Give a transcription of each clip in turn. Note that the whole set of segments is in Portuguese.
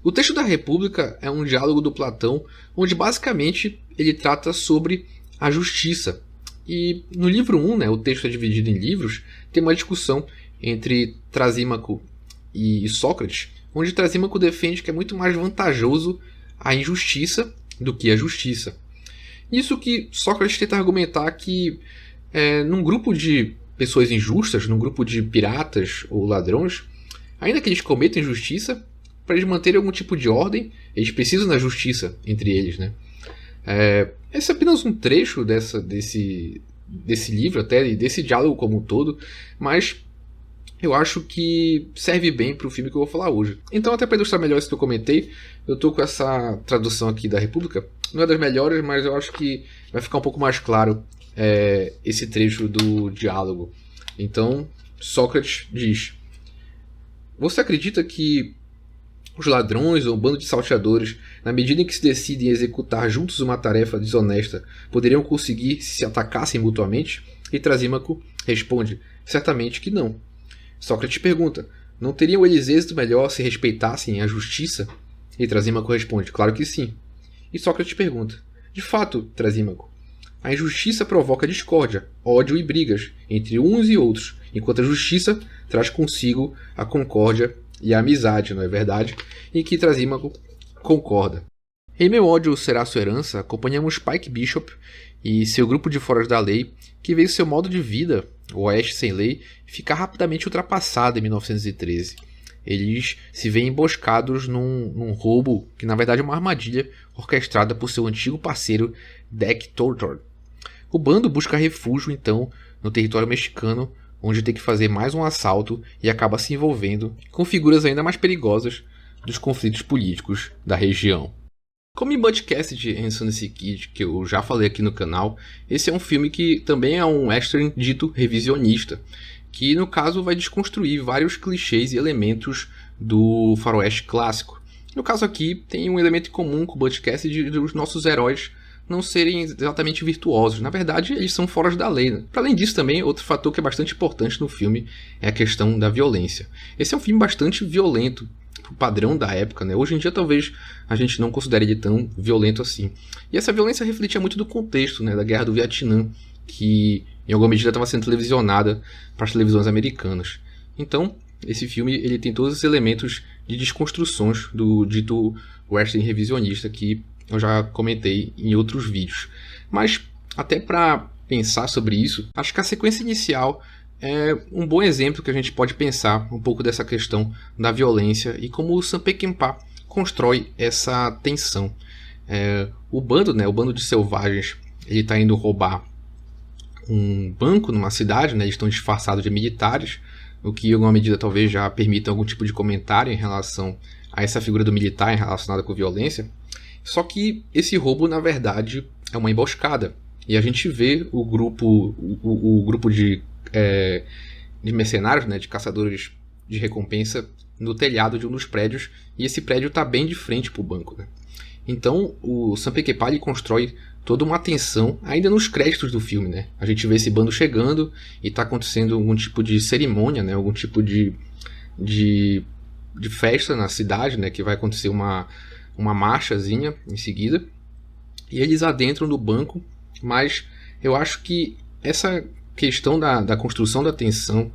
O texto da República é um diálogo do Platão, onde basicamente ele trata sobre a justiça. E no livro 1, né, o texto é dividido em livros, tem uma discussão entre Trasímaco e Sócrates, onde Trasímaco defende que é muito mais vantajoso a injustiça do que a justiça. Isso que Sócrates tenta argumentar que num grupo de pessoas injustas, num grupo de piratas ou ladrões, ainda que eles cometam injustiça, para eles manterem algum tipo de ordem, eles precisam da justiça entre eles, né? Esse é apenas um trecho desse livro, até, e desse diálogo como um todo, mas eu acho que serve bem para o filme que eu vou falar hoje. Então, até para ilustrar melhor isso que eu comentei, eu estou com essa tradução aqui da República. Não é das melhores, mas eu acho que vai ficar um pouco mais claro esse trecho do diálogo. Então, Sócrates diz: você acredita que os ladrões ou um bando de salteadores, na medida em que se decidem executar juntos uma tarefa desonesta, poderiam conseguir se atacassem mutuamente? E Trasímaco responde: certamente que não. Sócrates pergunta: não teriam eles êxito melhor se respeitassem a justiça? E Trasímaco responde: claro que sim. E Sócrates pergunta: de fato, Trasímaco, a injustiça provoca discórdia, ódio e brigas entre uns e outros, enquanto a justiça traz consigo a concórdia e a amizade, não é verdade? Em que Trasímaco concorda. Em Meu ódio será sua herança, acompanhamos Pike Bishop e seu grupo de foras da lei, que veio seu modo de vida, o Oeste sem lei, ficar rapidamente ultrapassado em 1913. Eles se veem emboscados num roubo que na verdade é uma armadilha orquestrada por seu antigo parceiro Deck Tortor. O bando busca refúgio então no território mexicano, onde tem que fazer mais um assalto e acaba se envolvendo com figuras ainda mais perigosas dos conflitos políticos da região. Como em Butch Cassidy and Sundance Kid, que eu já falei aqui no canal, esse é um filme que também é um western dito revisionista, que no caso vai desconstruir vários clichês e elementos do faroeste clássico. No caso aqui tem um elemento em comum com o Butch Cassidy dos nossos heróis não serem exatamente virtuosos. Na verdade, eles são fora da lei, né? Para além disso também, outro fator que é bastante importante no filme é a questão da violência. Esse é um filme bastante violento, pro padrão da época, né? Hoje em dia talvez a gente não considere ele tão violento assim. E essa violência refletia muito do contexto, né, da Guerra do Vietnã, que em alguma medida estava sendo televisionada para as televisões americanas. Então, esse filme ele tem todos os elementos de desconstruções do dito western revisionista que eu já comentei em outros vídeos. Mas, até para pensar sobre isso, acho que a sequência inicial é um bom exemplo que a gente pode pensar um pouco dessa questão da violência e como o Sam Peckinpah constrói essa tensão. O bando, né, o bando de selvagens, ele está indo roubar um banco numa cidade, né, eles estão disfarçados de militares, o que em alguma medida talvez já permita algum tipo de comentário em relação a essa figura do militar relacionada com violência. Só que esse roubo, na verdade, é uma emboscada. E a gente vê o grupo de mercenários, né, de caçadores de recompensa, no telhado de um dos prédios. E esse prédio está bem de frente para o banco, né? Então, o Sam Peckinpah ele constrói toda uma tensão, ainda nos créditos do filme, né? A gente vê esse bando chegando e está acontecendo algum tipo de cerimônia, né? Algum tipo de festa na cidade, né? Que vai acontecer uma marchazinha em seguida, e eles adentram no banco, mas eu acho que essa questão da construção da tensão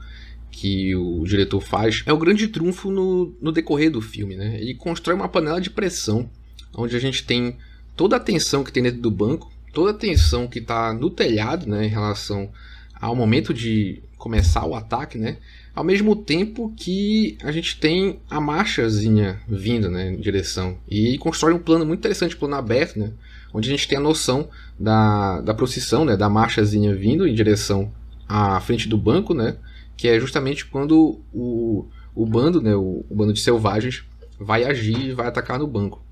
que o diretor faz é o grande trunfo no decorrer do filme, né? Ele constrói uma panela de pressão, onde a gente tem toda a tensão que tem dentro do banco, toda a tensão que está no telhado, né, em relação ao momento de começar o ataque, né? Ao mesmo tempo que a gente tem a marchazinha vindo, né, em direção. E ele constrói um plano muito interessante, plano aberto, né, onde a gente tem a noção da procissão, né, da marchazinha vindo em direção à frente do banco, né, que é justamente quando o bando, né, o bando de selvagens vai agir e vai atacar no banco.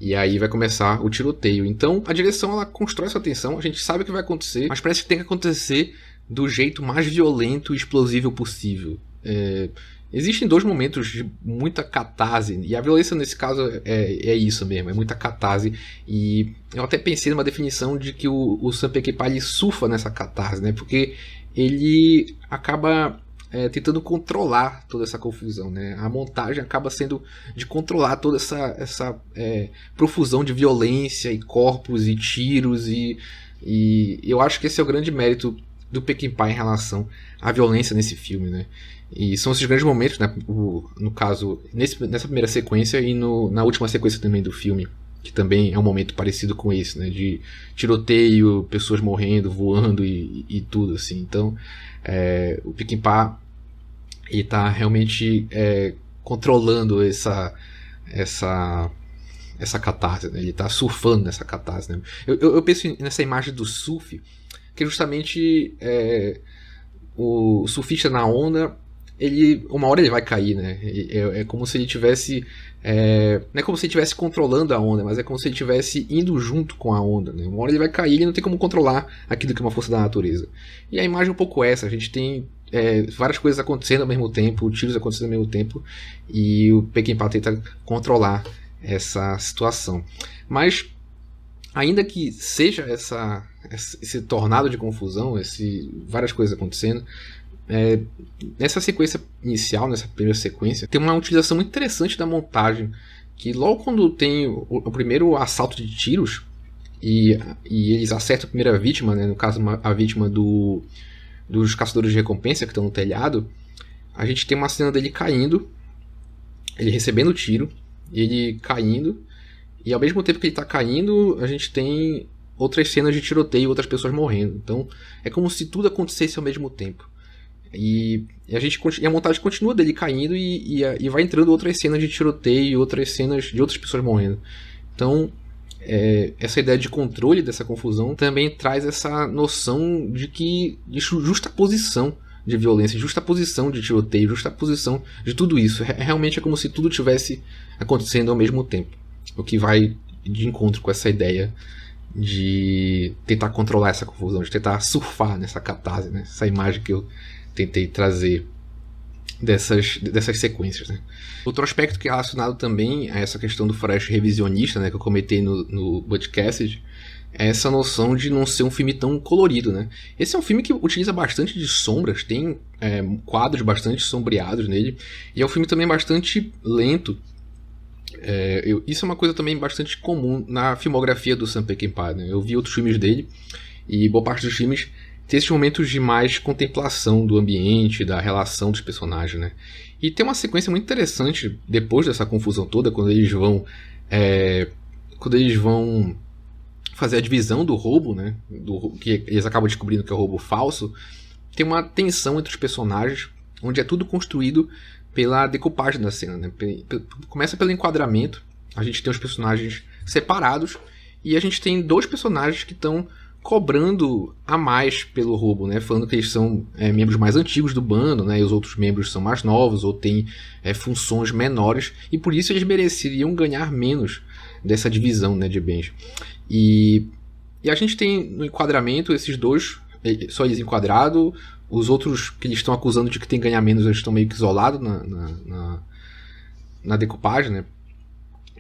E aí vai começar o tiroteio. Então a direção ela constrói essa tensão, a gente sabe o que vai acontecer, mas parece que tem que acontecer do jeito mais violento e explosivo possível. Existem dois momentos de muita catarse, e a violência nesse caso é isso mesmo, é muita catarse. E eu até pensei numa definição de que o Sam Peckinpah ele surfa nessa catarse, né? Porque ele acaba tentando controlar toda essa confusão, né? A montagem acaba sendo de controlar toda essa profusão de violência e corpos e tiros e eu acho que esse é o grande mérito do Peckinpah em relação à violência nesse filme, né? E são esses grandes momentos, né? No caso, nessa primeira sequência e na última sequência também do filme, que também é um momento parecido com esse, né? De tiroteio, pessoas morrendo, voando e tudo, assim. Então, o Peckinpah está realmente controlando essa catarse, né? Ele está surfando nessa catarse, né? Eu penso nessa imagem do surf, que é justamente o surfista na onda, uma hora ele vai cair, né? É como se ele tivesse... não é como se ele estivesse controlando a onda, mas é como se ele estivesse indo junto com a onda, né? Uma hora ele vai cair, ele não tem como controlar aquilo que é uma força da natureza. E a imagem é um pouco essa, a gente tem várias coisas acontecendo ao mesmo tempo, tiros acontecendo ao mesmo tempo, e o Peckinpah tenta controlar essa situação. Mas, ainda que seja esse tornado de confusão, várias coisas acontecendo, nessa sequência inicial, nessa primeira sequência, tem uma utilização muito interessante da montagem, que logo quando tem o primeiro assalto de tiros, e eles acertam a primeira vítima, né, no caso a vítima dos caçadores de recompensa que estão no telhado, a gente tem uma cena dele caindo, ele recebendo o tiro, ele caindo, e ao mesmo tempo que ele está caindo, a gente tem outras cenas de tiroteio, outras pessoas morrendo. Então é como se tudo acontecesse ao mesmo tempo. E a montagem continua dele caindo e vai entrando outras cenas de tiroteio e outras cenas de outras pessoas morrendo. Então essa ideia de controle dessa confusão também traz essa noção de justaposição de violência, justaposição de tiroteio, justaposição de tudo isso. Realmente é como se tudo tivesse acontecendo ao mesmo tempo. O que vai de encontro com essa ideia de tentar controlar essa confusão, de tentar surfar nessa catarse, né? Essa imagem que eu tentei trazer dessas sequências, né? Outro aspecto que é relacionado também a essa questão do faroeste revisionista, né, que eu comentei no podcast, é essa noção de não ser um filme tão colorido, né? Esse é um filme que utiliza bastante de sombras, tem quadros bastante sombreados nele, e é um filme também bastante lento. Isso é uma coisa também bastante comum na filmografia do Sam Peckinpah, né? Eu vi outros filmes dele, e boa parte dos filmes tem esses momentos de mais contemplação do ambiente, da relação dos personagens, né? E tem uma sequência muito interessante depois dessa confusão toda, quando eles vão fazer a divisão do roubo, né? Que eles acabam descobrindo que é um roubo falso. Tem uma tensão entre os personagens, onde é tudo construído pela decupagem da cena, né? Começa pelo enquadramento, a gente tem os personagens separados, e a gente tem dois personagens que estão cobrando a mais pelo roubo, né? Falando que eles são membros mais antigos do bando, né? E os outros membros são mais novos ou têm funções menores, e por isso eles mereceriam ganhar menos dessa divisão, né, de bens. E a gente tem no enquadramento esses dois, só eles enquadrados, os outros que eles estão acusando de que tem que ganhar menos, eles estão meio que isolados na decupagem, né?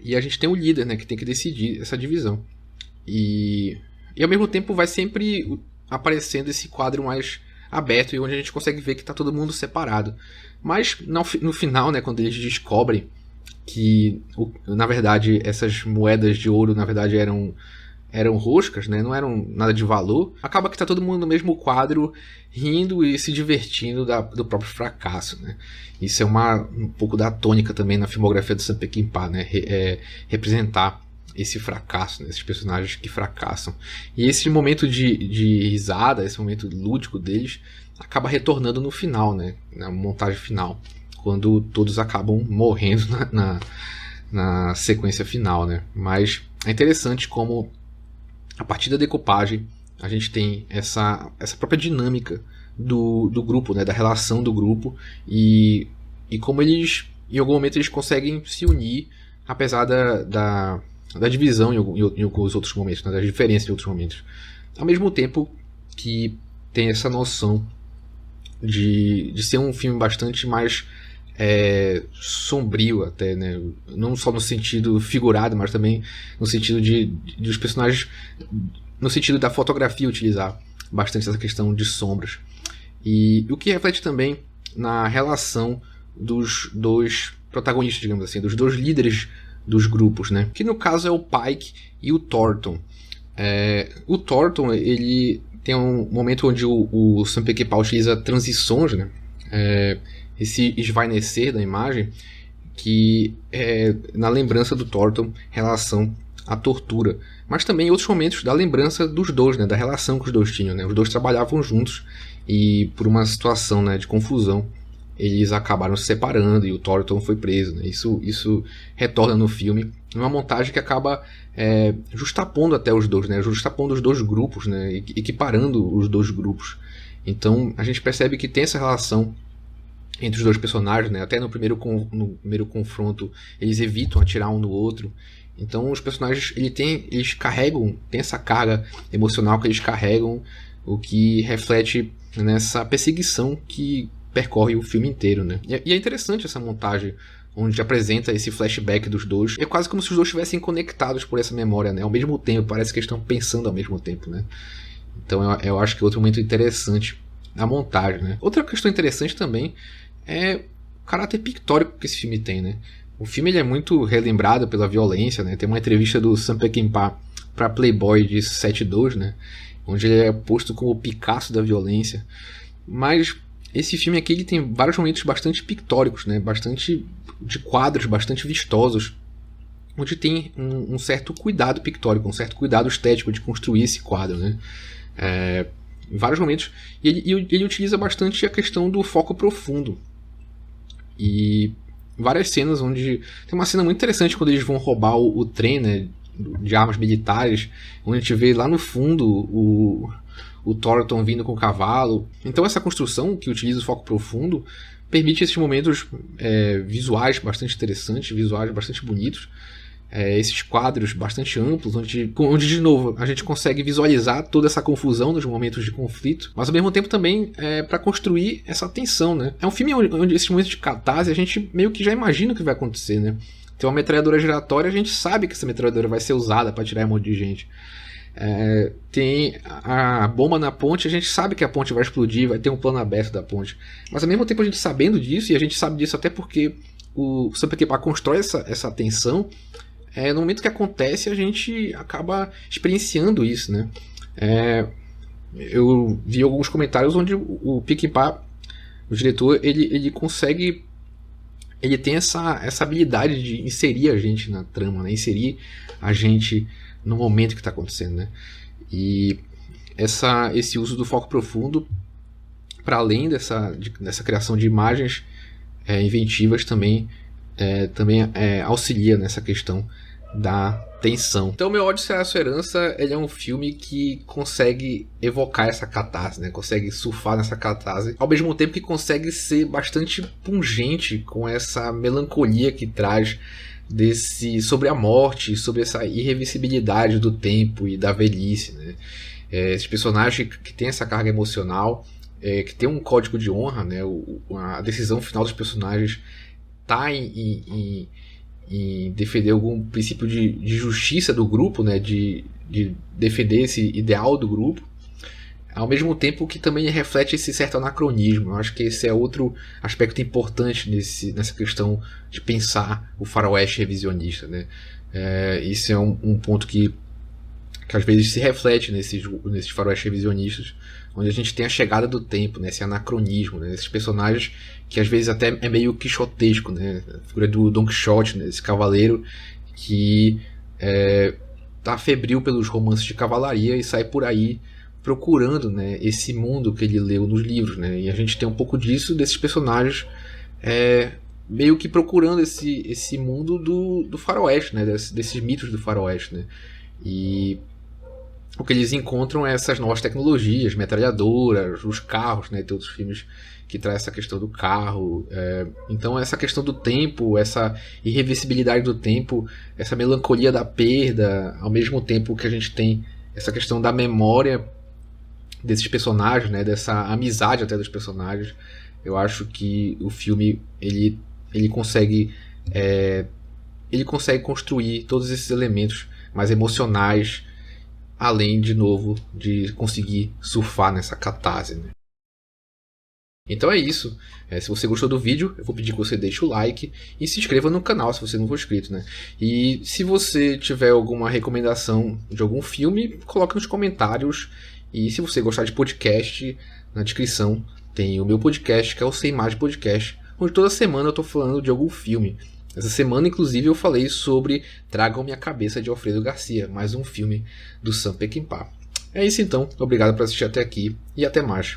E a gente tem o líder, né, que tem que decidir essa divisão. E ao mesmo tempo vai sempre aparecendo esse quadro mais aberto e onde a gente consegue ver que está todo mundo separado. Mas no final, né, quando eles descobrem que na verdade essas moedas de ouro na verdade eram roscas, né, não eram nada de valor, acaba que está todo mundo no mesmo quadro rindo e se divertindo do próprio fracasso, né? Isso é um pouco da tônica também na filmografia do Sam Peckinpah, né? Representar esse fracasso, né? Esses personagens que fracassam. E esse momento de risada, esse momento lúdico deles, acaba retornando no final, né? Na montagem final, quando todos acabam morrendo na sequência final, né? Mas é interessante como, a partir da decupagem, a gente tem essa própria dinâmica do grupo, né? Da relação do grupo, e como eles, em algum momento, eles conseguem se unir, apesar da divisão em alguns outros momentos, né? Das diferenças em outros momentos. Ao mesmo tempo que tem essa noção de ser um filme bastante mais sombrio até, né? Não só no sentido figurado, mas também no sentido dos personagens, no sentido da fotografia utilizar bastante essa questão de sombras. E o que reflete também na relação dos dois protagonistas, digamos assim, dos dois líderes dos grupos, né? Que no caso é o Pike e o Thornton. O Thornton, ele tem um momento onde o Sam Peckinpah utiliza transições, né? Esse esvainecer da imagem, que é na lembrança do Thornton em relação à tortura, mas também em outros momentos da lembrança dos dois, né? Da relação que os dois tinham, né? Os dois trabalhavam juntos e por uma situação, né, de confusão eles acabaram se separando e o Thornton foi preso, né? Isso retorna no filme, uma montagem que acaba justapondo até os dois, né? Justapondo os dois grupos, né? Equiparando os dois grupos. Então a gente percebe que tem essa relação entre os dois personagens, né? Até no primeiro confronto eles evitam atirar um no outro. Então os personagens eles carregam, tem essa carga emocional que eles carregam, o que reflete nessa perseguição que percorre o filme inteiro, né? E é interessante essa montagem onde apresenta esse flashback dos dois. É quase como se os dois estivessem conectados por essa memória, né? Ao mesmo tempo, parece que eles estão pensando ao mesmo tempo, né? Então eu acho que é outro momento interessante na montagem, né? Outra questão interessante também é o caráter pictórico que esse filme tem, né? O filme ele é muito relembrado pela violência, né? Tem uma entrevista do Sam Peckinpah para Playboy de 72, né? Onde ele é posto como o Picasso da violência. Mas esse filme aqui ele tem vários momentos bastante pictóricos, né? Bastante de quadros, bastante vistosos, onde tem um certo cuidado pictórico, um certo cuidado estético de construir esse quadro, né? Em vários momentos. E ele utiliza bastante a questão do foco profundo. E várias cenas onde... Tem uma cena muito interessante quando eles vão roubar o trem, né, de armas militares, onde a gente vê lá no fundo o Thornton vindo com o cavalo. Então essa construção que utiliza o foco profundo permite esses momentos visuais bastante interessantes, visuais bastante bonitos, esses quadros bastante amplos, onde de novo a gente consegue visualizar toda essa confusão nos momentos de conflito, mas ao mesmo tempo também para construir essa tensão, né? É um filme onde esses momentos de catarse a gente meio que já imagina o que vai acontecer, né? Tem uma metralhadora giratória, a gente sabe que essa metralhadora vai ser usada para tirar um monte de gente. Tem a bomba na ponte, a gente sabe que a ponte vai explodir, vai ter um plano aberto da ponte, mas ao mesmo tempo a gente sabendo disso, e a gente sabe disso até porque o Sam Peckinpah constrói essa tensão, no momento que acontece a gente acaba experienciando isso, né? Eu vi alguns comentários onde o Peckinpah, o diretor, ele consegue, ele tem essa habilidade de inserir a gente na trama, né? Inserir a gente no momento que está acontecendo, né? E esse uso do foco profundo, para além dessa criação de imagens inventivas, também auxilia nessa questão da tensão. Então, Meu Ódio Será Sua Herança, ele é um filme que consegue evocar essa catarse, né? Consegue surfar nessa catarse, ao mesmo tempo que consegue ser bastante pungente com essa melancolia que traz sobre a morte, sobre essa irreversibilidade do tempo e da velhice, né? Esses personagens que tem essa carga emocional, que tem um código de honra, né? A decisão final dos personagens está em defender algum princípio de justiça do grupo, né? De defender esse ideal do grupo, ao mesmo tempo que também reflete esse certo anacronismo. Eu acho que esse é outro aspecto importante nessa questão de pensar o faroeste revisionista, né? Isso é um ponto que às vezes se reflete nesses faroeste revisionistas, onde a gente tem a chegada do tempo, né? Esse anacronismo, né? Esses personagens que às vezes até é meio quixotesco, né? A figura do Don Quixote, né? Esse cavaleiro que tá febril pelos romances de cavalaria e sai por aí procurando, né, esse mundo que ele leu nos livros, né? E a gente tem um pouco disso, desses personagens meio que procurando esse mundo do faroeste, né? Desses mitos do faroeste, né? E o que eles encontram é essas novas tecnologias, metralhadoras, os carros, né? Tem outros filmes que traz essa questão do carro. Então essa questão do tempo, essa irreversibilidade do tempo, essa melancolia da perda, ao mesmo tempo que a gente tem essa questão da memória desses personagens, né? Dessa amizade até dos personagens. Eu acho que o filme ele consegue construir todos esses elementos mais emocionais, além, de novo, de conseguir surfar nessa catarse, né? Então é isso. Se você gostou do vídeo, eu vou pedir que você deixe o like e se inscreva no canal se você não for inscrito, né? E se você tiver alguma recomendação de algum filme, coloque nos comentários. E se você gostar de podcast, na descrição tem o meu podcast, que é o Sem Mais Podcast, onde toda semana eu tô falando de algum filme. Essa semana, inclusive, eu falei sobre Tragam-me a Cabeça, de Alfredo Garcia, mais um filme do Sam Peckinpah. É isso então, obrigado por assistir até aqui e até mais.